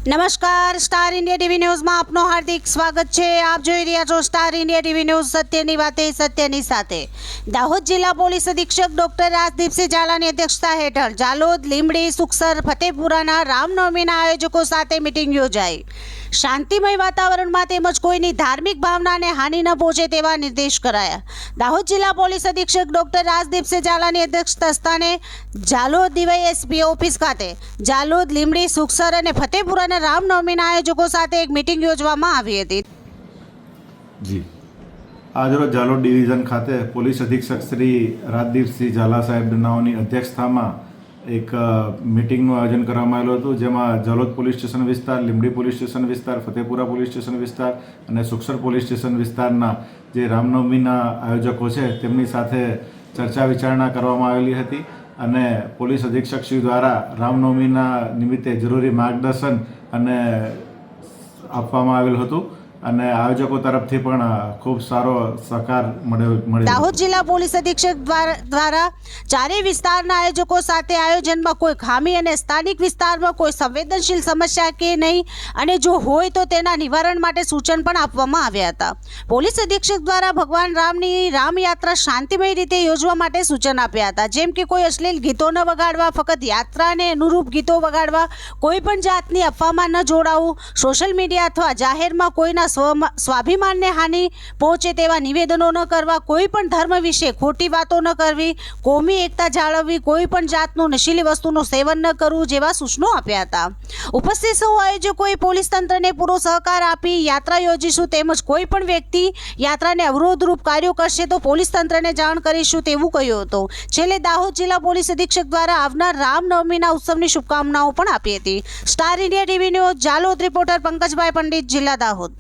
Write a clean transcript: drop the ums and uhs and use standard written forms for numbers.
નમસ્કાર, star India TV ન્યૂઝમાં આપનું હાર્દિક સ્વાગત છે। આપ જોઈ રહ્યા છો સ્ટાર ઇન્ડિયા ટીવી ન્યૂઝ, સત્યની વાતે સત્યની સાથે। દાહોદ જિલ્લા પોલીસ અધિક્ષક ડોક્ટર રાજદીપસિંહ ઝાલાની અધ્યક્ષતા હેઠળ જાલોદ, લીંબડી, સુખસર, ફતેપુરાના રામનવમીના આયોજકો સાથે મિટિંગ યોજાઈ। શાંતિમય વાતાવરણમાં તેમજ કોઈની ધાર્મિક ભાવનાને હાનિ ન પહોંચે તેવા નિર્દેશ કરાયા। દાહોદ જિલ્લા પોલીસ અધિક્ષક ડોક્ટર રાજદીપસિંહ ઝાલાની અધ્યક્ષતા સ્થાને જાલોદ ડીવાયએસપી ઓફિસ ખાતે જાલોદ, લીંબડી, સુખસર અને ફતેપુરાના રામનવમીના આયોજકો સાથે એક મિટિંગ યોજવામાં આવી હતી। જી આજરોજ જાલોદ ડિવિઝન ખાતે પોલીસ અધિક્ષક શ્રી રાજદીપસિંહ ઝાલા સાહેબનાઓની અધ્યક્ષતામાં એક મિટિંગનું આયોજન કરવામાં આવેલું હતું, જેમાં જાલોદ પોલીસ સ્ટેશન વિસ્તાર, લીંબડી પોલીસ સ્ટેશન વિસ્તાર, ફતેપુરા પોલીસ સ્ટેશન વિસ્તાર અને સુખસર પોલીસ સ્ટેશન વિસ્તારના જે રામનવમીના આયોજકો છે તેમની સાથે ચર્ચા વિચારણા કરવામાં આવેલી હતી અને પોલીસ અધિક્ષક શ્રી દ્વારા રામનવમીના નિમિત્તે જરૂરી માર્ગદર્શન અને આપવામાં આવેલું હતું અને આયોજકો તરફથી પણ ખૂબ સારો સહકાર મળ્યો। દાહોદ જિલ્લા પોલીસ અધિક્ષક દ્વારા ચારેય વિસ્તારના આયોજકો સાથે આયોજનમાં કોઈ ખામી અને સ્થાનિક વિસ્તારમાં કોઈ સંવેદનશીલ સમસ્યા કે નહીં અને જો હોય તો તેના નિવારણ માટે સૂચન પણ આપવામાં આવ્યા હતા। પોલીસ અધિક્ષક દ્વારા ભગવાન રામની રામયાત્રા શાંતિમય રીતે યોજવા માટે સૂચન આપ્યા હતા, જેમ કે કોઈ અશ્લીલ ગીતો ન વગાડવા, ફક્ત યાત્રાને અનુરૂપ ગીતો વગાડવા, કોઈ પણ જાતની અફવામાં ન જોડાવું, સોશિયલ મીડિયા અથવા જાહેરમાં કોઈના સ્વાભિમાનને હાનિ પહોંચે તેવા નિવેદનો ન કરવા, કોઈ પણ ધર્મ વિશે ખોટી વાતો ન કરવી, કોમી એકતા જાળવવી, કોઈ પણ જાતનું નશીલી વસ્તુનું સેવન ન કરવું જેવા સૂચનો આપ્યા હતા। ઉપસ્થિત સૌ આયોજકોએ પોલીસ તંત્રને પૂરો સહકાર આપી યાત્રા યોજીશું તેમજ કોઈ પણ વ્યક્તિ યાત્રાને અવરોધરૂપ કાર્યો કરશે તો પોલીસ તંત્રને જાણ કરીશું તેવું કહ્યું હતું। છેલ્લે દાહોદ જિલ્લા પોલીસ અધિક્ષક દ્વારા આવનાર રામનવમીના ઉત્સવની શુભકામનાઓ પણ આપી હતી। Star India TV news Jhalod reporter Pankajbhai Pandit, જિલ્લા દાહોદ।